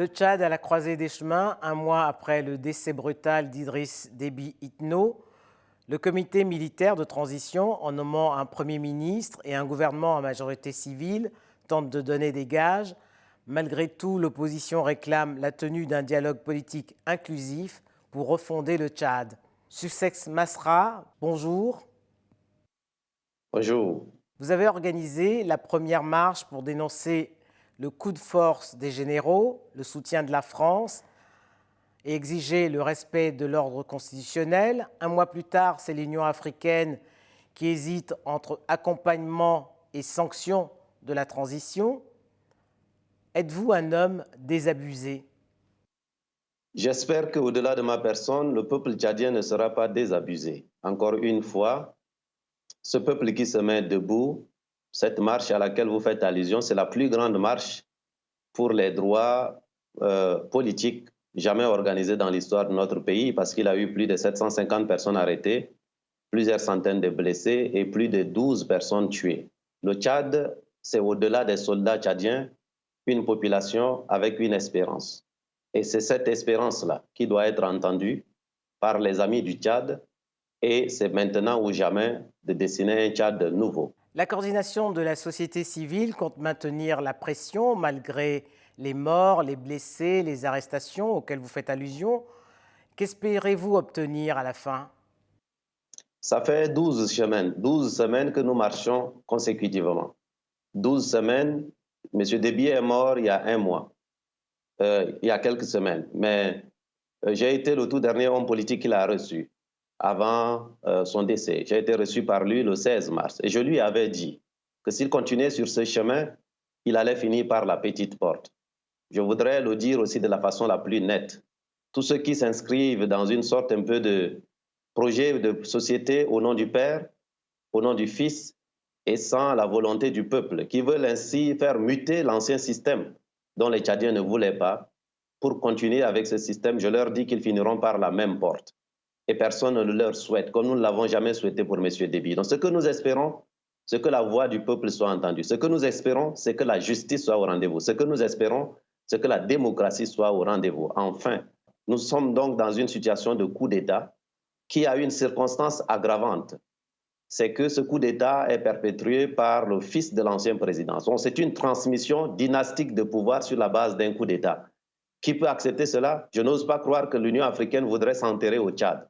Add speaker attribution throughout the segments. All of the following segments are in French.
Speaker 1: Le Tchad à la croisée des chemins, un mois après le décès brutal d'Idriss Déby Itno, le comité militaire de transition, en nommant un Premier ministre et un gouvernement à majorité civile, tente de donner des gages. Malgré tout, l'opposition réclame la tenue d'un dialogue politique inclusif pour refonder le Tchad. Sussex Masra, bonjour.
Speaker 2: Bonjour.
Speaker 1: Vous avez organisé la première marche pour dénoncer le coup de force des généraux, le soutien de la France et exiger le respect de l'ordre constitutionnel. Un mois plus tard, c'est l'Union africaine qui hésite entre accompagnement et sanctions de la transition. Êtes-vous un homme désabusé?
Speaker 2: J'espère qu'au-delà de ma personne, le peuple tchadien ne sera pas désabusé. Encore une fois, ce peuple qui se met debout, cette marche à laquelle vous faites allusion, c'est la plus grande marche pour les droits politiques jamais organisée dans l'histoire de notre pays parce qu'il a eu plus de 750 personnes arrêtées, plusieurs centaines de blessés et plus de 12 personnes tuées. Le Tchad, c'est au-delà des soldats tchadiens, une population avec une espérance. Et c'est cette espérance-là qui doit être entendue par les amis du Tchad et c'est maintenant ou jamais de dessiner un Tchad nouveau.
Speaker 1: La coordination de la société civile compte maintenir la pression malgré les morts, les blessés, les arrestations auxquelles vous faites allusion. Qu'espérez-vous obtenir à la fin?
Speaker 2: Ça fait 12 semaines que nous marchons consécutivement. 12 semaines, M. Déby est mort il y a un mois, il y a quelques semaines. Mais j'ai été le tout dernier homme politique qu'il a reçu avant son décès. J'ai été reçu par lui le 16 mars. Et je lui avais dit que s'il continuait sur ce chemin, il allait finir par la petite porte. Je voudrais le dire aussi de la façon la plus nette. Tous ceux qui s'inscrivent dans une sorte un peu de projet de société au nom du Père, au nom du Fils et sans la volonté du peuple, qui veulent ainsi faire muter l'ancien système dont les Tchadiens ne voulaient pas. Pour continuer avec ce système, je leur dis qu'ils finiront par la même porte. Et personne ne le leur souhaite, comme nous ne l'avons jamais souhaité pour M. Déby. Donc ce que nous espérons, c'est que la voix du peuple soit entendue. Ce que nous espérons, c'est que la justice soit au rendez-vous. Ce que nous espérons, c'est que la démocratie soit au rendez-vous. Enfin, nous sommes donc dans une situation de coup d'État qui a une circonstance aggravante. C'est que ce coup d'État est perpétré par le fils de l'ancien président. Donc c'est une transmission dynastique de pouvoir sur la base d'un coup d'État. Qui peut accepter cela? Je n'ose pas croire que l'Union africaine voudrait s'enterrer au Tchad.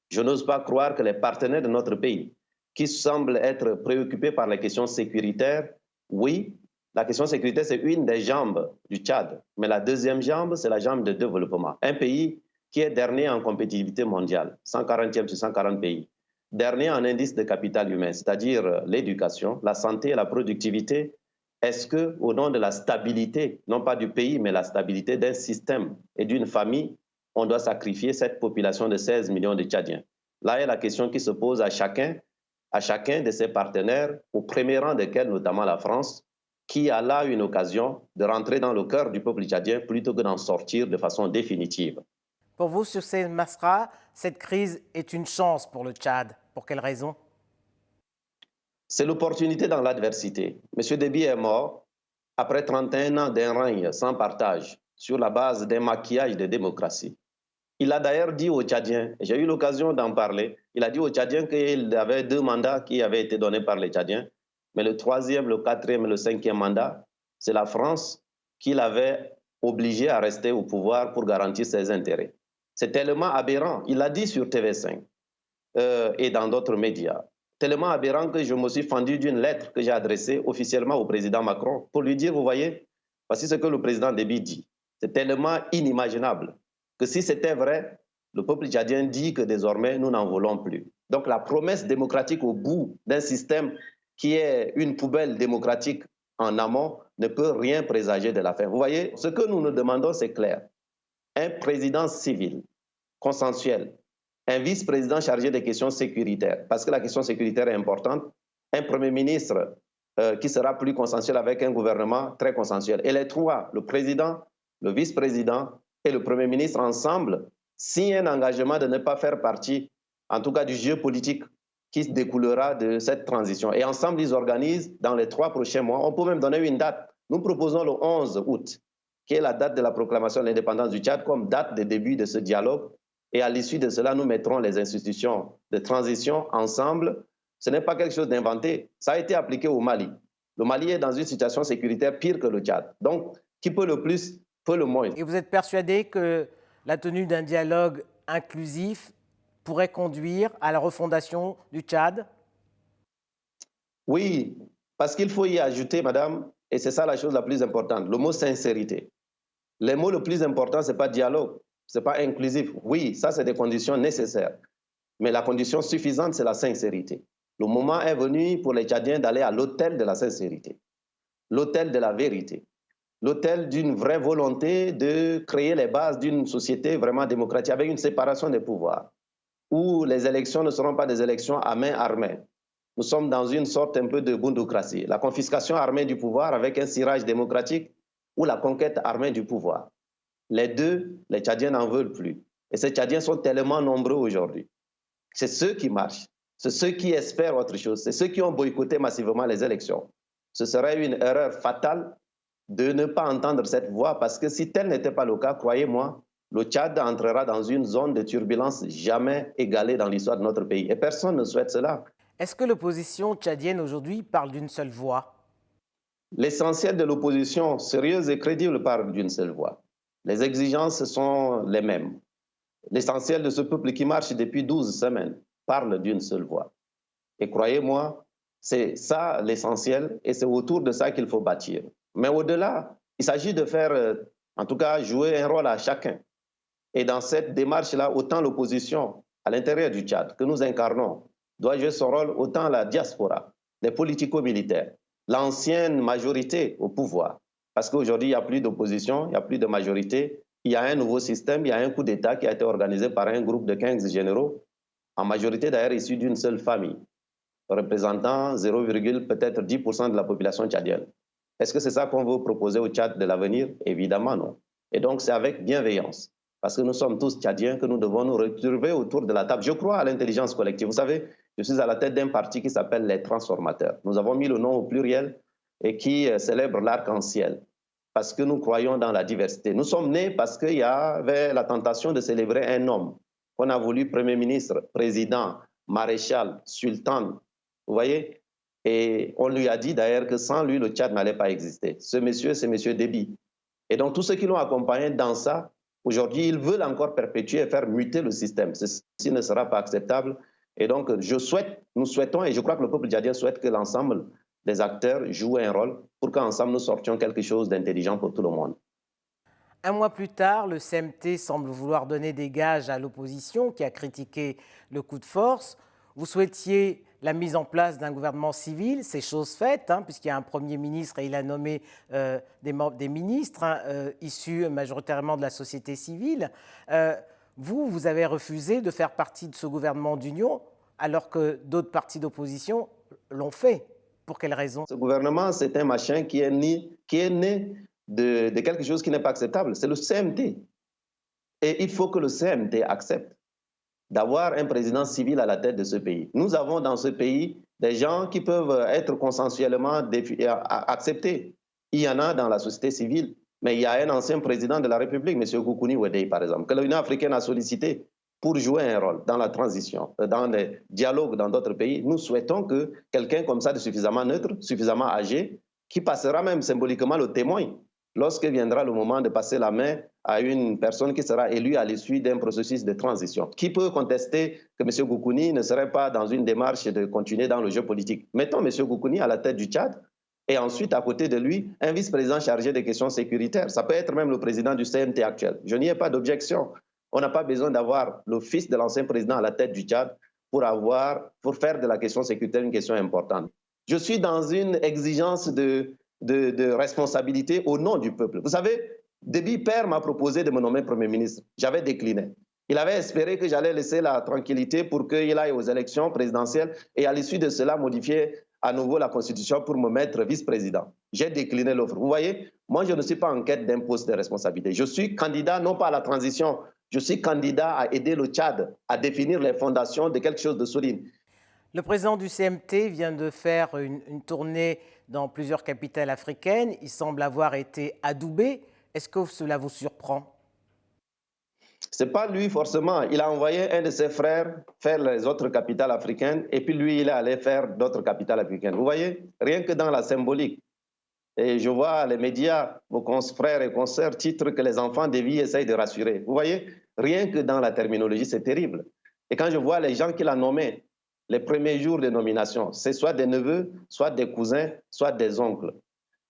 Speaker 2: Je n'ose pas croire que les partenaires de notre pays, qui semblent être préoccupés par les questions sécuritaires, oui, la question sécuritaire, c'est une des jambes du Tchad. Mais la deuxième jambe, c'est la jambe de développement. Un pays qui est dernier en compétitivité mondiale, 140e sur 140 pays. Dernier en indice de capital humain, c'est-à-dire l'éducation, la santé et la productivité. Est-ce que, au nom de la stabilité, non pas du pays, mais la stabilité d'un système et d'une famille, on doit sacrifier cette population de 16 millions de Tchadiens? Là est la question qui se pose à chacun de ses partenaires, au premier rang desquels notamment la France, qui a là une occasion de rentrer dans le cœur du peuple tchadien plutôt que d'en sortir de façon définitive.
Speaker 1: Pour vous, sur ces Masra, cette crise est une chance pour le Tchad. Pour quelle raison?
Speaker 2: C'est l'opportunité dans l'adversité. M. Déby est mort après 31 ans d'un règne sans partage sur la base d'un maquillage de démocratie. Il a d'ailleurs dit aux Tchadiens, j'ai eu l'occasion d'en parler, il a dit aux Tchadiens qu'il avait 2 mandats qui avaient été donnés par les Tchadiens, mais le troisième, le quatrième et le cinquième mandat, c'est la France qui l'avait obligé à rester au pouvoir pour garantir ses intérêts. C'est tellement aberrant, il l'a dit sur TV5 et dans d'autres médias, tellement aberrant que je me suis fendu d'une lettre que j'ai adressée officiellement au président Macron pour lui dire, vous voyez, voici ce que le président Déby dit. C'est tellement inimaginable que si c'était vrai, le peuple tchadien dit que désormais, nous n'en voulons plus. Donc la promesse démocratique au bout d'un système qui est une poubelle démocratique en amont ne peut rien présager de la fin. Vous voyez, ce que nous nous demandons, c'est clair. Un président civil, consensuel, un vice-président chargé des questions sécuritaires, parce que la question sécuritaire est importante, un premier ministre qui sera plus consensuel avec un gouvernement très consensuel. Et les trois, le président, le vice-président et le Premier ministre ensemble signent un engagement de ne pas faire partie, en tout cas du jeu politique qui découlera de cette transition. Et ensemble, ils organisent dans les 3 prochains mois, on peut même donner une date. Nous proposons le 11 août, qui est la date de la proclamation de l'indépendance du Tchad, comme date de début de ce dialogue. Et à l'issue de cela, nous mettrons les institutions de transition ensemble. Ce n'est pas quelque chose d'inventé. Ça a été appliqué au Mali. Le Mali est dans une situation sécuritaire pire que le Tchad. Donc, qui peut le plus, peut le moins.
Speaker 1: Et vous êtes persuadé que la tenue d'un dialogue inclusif pourrait conduire à la refondation du Tchad?
Speaker 2: Oui, parce qu'il faut y ajouter, madame, et c'est ça la chose la plus importante, le mot sincérité. Le mot le plus important, ce n'est pas dialogue, ce n'est pas inclusif. Oui, ça, c'est des conditions nécessaires. Mais la condition suffisante, c'est la sincérité. Le moment est venu pour les Tchadiens d'aller à l'autel de la sincérité, l'autel de la vérité, l'autel d'une vraie volonté de créer les bases d'une société vraiment démocratique avec une séparation des pouvoirs, où les élections ne seront pas des élections à main armée. Nous sommes dans une sorte un peu de boundocratie, la confiscation armée du pouvoir avec un cirage démocratique ou la conquête armée du pouvoir. Les deux, les Tchadiens n'en veulent plus. Et ces Tchadiens sont tellement nombreux aujourd'hui. C'est ceux qui marchent, c'est ceux qui espèrent autre chose, c'est ceux qui ont boycotté massivement les élections. Ce serait une erreur fatale de ne pas entendre cette voix parce que si tel n'était pas le cas, croyez-moi, le Tchad entrera dans une zone de turbulence jamais égalée dans l'histoire de notre pays. Et personne ne souhaite cela.
Speaker 1: Est-ce que l'opposition tchadienne aujourd'hui parle d'une seule voix?
Speaker 2: L'essentiel de l'opposition sérieuse et crédible parle d'une seule voix. Les exigences sont les mêmes. L'essentiel de ce peuple qui marche depuis 12 semaines parle d'une seule voix. Et croyez-moi, c'est ça l'essentiel et c'est autour de ça qu'il faut bâtir. Mais au-delà, il s'agit de faire, en tout cas, jouer un rôle à chacun. Et dans cette démarche-là, autant l'opposition à l'intérieur du Tchad que nous incarnons doit jouer son rôle, autant la diaspora, les politico-militaires, l'ancienne majorité au pouvoir. Parce qu'aujourd'hui, il n'y a plus d'opposition, il n'y a plus de majorité. Il y a un nouveau système, il y a un coup d'État qui a été organisé par un groupe de 15 généraux, en majorité d'ailleurs issus d'une seule famille, représentant 0, peut-être 10% de la population tchadienne. Est-ce que c'est ça qu'on veut proposer au Tchad de l'avenir? Évidemment non. Et donc c'est avec bienveillance, parce que nous sommes tous Tchadiens, que nous devons nous retrouver autour de la table. Je crois à l'intelligence collective. Vous savez, je suis à la tête d'un parti qui s'appelle les transformateurs. Nous avons mis le nom au pluriel et qui célèbre l'arc-en-ciel, parce que nous croyons dans la diversité. Nous sommes nés parce qu'il y avait la tentation de célébrer un homme qu'on a voulu Premier ministre, président, maréchal, sultan, vous voyez? Et on lui a dit d'ailleurs que sans lui, le Tchad n'allait pas exister. Ce monsieur, c'est monsieur Déby. Et donc tous ceux qui l'ont accompagné dans ça, aujourd'hui, ils veulent encore perpétuer et faire muter le système. Ceci ne sera pas acceptable. Et donc, nous souhaitons, et je crois que le peuple tchadien souhaite que l'ensemble des acteurs jouent un rôle pour qu'ensemble nous sortions quelque chose d'intelligent pour tout le monde.
Speaker 1: Un mois plus tard, le CMT semble vouloir donner des gages à l'opposition qui a critiqué le coup de force. Vous souhaitiez la mise en place d'un gouvernement civil, c'est chose faite, puisqu'il y a un Premier ministre et il a nommé des ministres issus majoritairement de la société civile. Vous avez refusé de faire partie de ce gouvernement d'union, alors que d'autres partis d'opposition l'ont fait. Pour quelles raisons?
Speaker 2: Ce gouvernement, c'est un machin qui est né de quelque chose qui n'est pas acceptable. C'est le CMT. Et il faut que le CMT accepte d'avoir un président civil à la tête de ce pays. Nous avons dans ce pays des gens qui peuvent être consensuellement acceptés. Il y en a dans la société civile, mais il y a un ancien président de la République, M. Goukouni Ouedei, par exemple, que l'Union africaine a sollicité pour jouer un rôle dans la transition, dans les dialogues dans d'autres pays. Nous souhaitons que quelqu'un comme ça, de suffisamment neutre, suffisamment âgé, qui passera même symboliquement le témoin, lorsque viendra le moment de passer la main à une personne qui sera élue à l'issue d'un processus de transition. Qui peut contester que M. Goukouni ne serait pas dans une démarche de continuer dans le jeu politique? Mettons M. Goukouni à la tête du Tchad et ensuite, à côté de lui, un vice-président chargé des questions sécuritaires. Ça peut être même le président du CMT actuel. Je n'y ai pas d'objection. On n'a pas besoin d'avoir le fils de l'ancien président à la tête du Tchad pour faire de la question sécuritaire une question importante. Je suis dans une exigence de responsabilité au nom du peuple. Vous savez, Déby père m'a proposé de me nommer Premier ministre. J'avais décliné. Il avait espéré que j'allais laisser la tranquillité pour qu'il aille aux élections présidentielles et à l'issue de cela modifier à nouveau la Constitution pour me mettre vice-président. J'ai décliné l'offre. Vous voyez, moi je ne suis pas en quête d'un poste de responsabilité. Je suis candidat non pas à la transition, je suis candidat à aider le Tchad à définir les fondations de quelque chose de solide.
Speaker 1: Le président du CMT vient de faire une tournée dans plusieurs capitales africaines. Il semble avoir été adoubé Est-ce que cela vous surprend?
Speaker 2: Ce n'est pas lui forcément. Il a envoyé un de ses frères faire les autres capitales africaines et puis lui, il est allé faire d'autres capitales africaines. Vous voyez, rien que dans la symbolique. Et je vois les médias, vos frères et consoeurs, titrent que les enfants des vies essayent de rassurer. Vous voyez, rien que dans la terminologie, c'est terrible. Et quand je vois les gens qu'il a nommés, les premiers jours de nomination, c'est soit des neveux, soit des cousins, soit des oncles.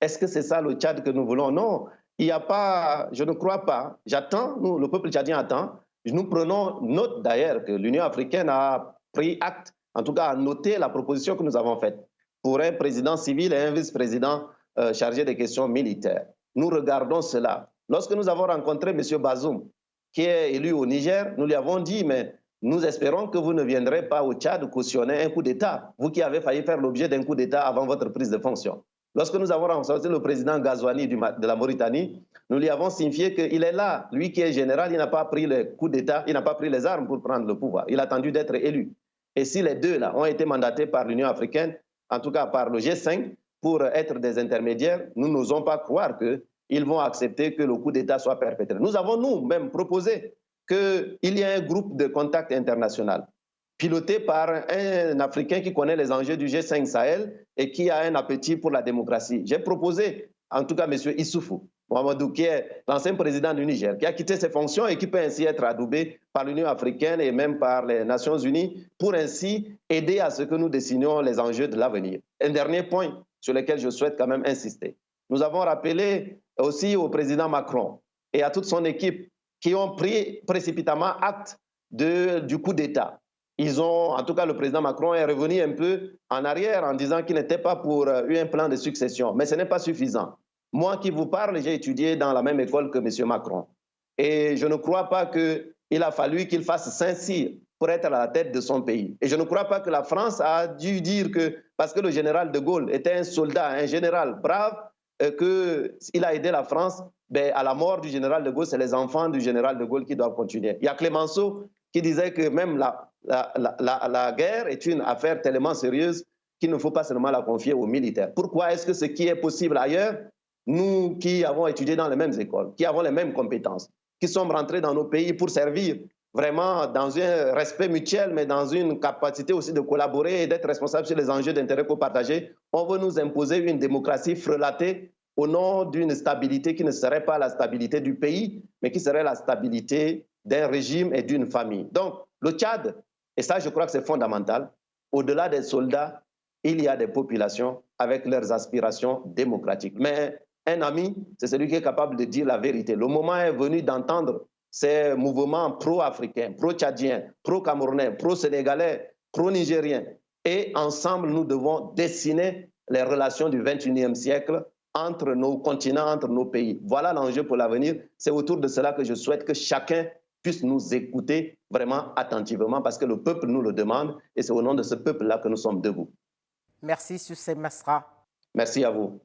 Speaker 2: Est-ce que c'est ça le Tchad que nous voulons? Non, il n'y a pas, je ne crois pas. J'attends, nous, le peuple tchadien attend. Nous prenons note d'ailleurs que l'Union africaine a pris acte, en tout cas a noté la proposition que nous avons faite pour un président civil et un vice-président chargé des questions militaires. Nous regardons cela. Lorsque nous avons rencontré M. Bazoum, qui est élu au Niger, nous lui avons dit, mais nous espérons que vous ne viendrez pas au Tchad cautionner un coup d'État, vous qui avez failli faire l'objet d'un coup d'État avant votre prise de fonction. Lorsque nous avons rencontré le président Ghazouani de la Mauritanie, nous lui avons signifié qu'il est là. Lui qui est général, il n'a pas pris le coup d'État, il n'a pas pris les armes pour prendre le pouvoir. Il a attendu d'être élu. Et si les deux là ont été mandatés par l'Union africaine, en tout cas par le G5, pour être des intermédiaires, nous n'osons pas croire qu'ils vont accepter que le coup d'État soit perpétré. Nous avons nous-mêmes proposé qu'il y ait un groupe de contact international piloté par un Africain qui connaît les enjeux du G5 Sahel et qui a un appétit pour la démocratie. J'ai proposé, en tout cas, M. Issoufou Mahamadou, qui est l'ancien président du Niger, qui a quitté ses fonctions et qui peut ainsi être adoubé par l'Union africaine et même par les Nations unies pour ainsi aider à ce que nous dessinions les enjeux de l'avenir. Un dernier point sur lequel je souhaite quand même insister. Nous avons rappelé aussi au président Macron et à toute son équipe qui ont pris précipitamment acte du coup d'État. Ils ont, en tout cas, le président Macron est revenu un peu en arrière en disant qu'il n'était pas pour un plan de succession. Mais ce n'est pas suffisant. Moi qui vous parle, j'ai étudié dans la même école que M. Macron. Et je ne crois pas qu'il a fallu qu'il fasse Saint-Cyr pour être à la tête de son pays. Et je ne crois pas que la France a dû dire que, parce que le général de Gaulle était un soldat, un général brave, qu'il a aidé la France, ben, à la mort du général de Gaulle, c'est les enfants du général de Gaulle qui doivent continuer. Il y a Clémenceau qui disait que même la guerre est une affaire tellement sérieuse qu'il ne faut pas seulement la confier aux militaires. Pourquoi est-ce que ce qui est possible ailleurs, nous qui avons étudié dans les mêmes écoles, qui avons les mêmes compétences, qui sommes rentrés dans nos pays pour servir vraiment dans un respect mutuel, mais dans une capacité aussi de collaborer et d'être responsable sur les enjeux d'intérêt co-partagé, on veut nous imposer une démocratie frelatée au nom d'une stabilité qui ne serait pas la stabilité du pays, mais qui serait la stabilité d'un régime et d'une famille. Donc, le Tchad, et ça je crois que c'est fondamental, au-delà des soldats, il y a des populations avec leurs aspirations démocratiques. Mais un ami, c'est celui qui est capable de dire la vérité. Le moment est venu d'entendre ces mouvements pro-africains, pro-tchadiens, pro-camerounais, pro-sénégalais, pro-nigériens. Et ensemble, nous devons dessiner les relations du XXIe siècle entre nos continents, entre nos pays. Voilà l'enjeu pour l'avenir. C'est autour de cela que je souhaite que chacun puisse nous écouter vraiment attentivement parce que le peuple nous le demande et c'est au nom de ce peuple-là que nous sommes debout.
Speaker 1: Merci, Sucé Masra.
Speaker 2: Merci à vous.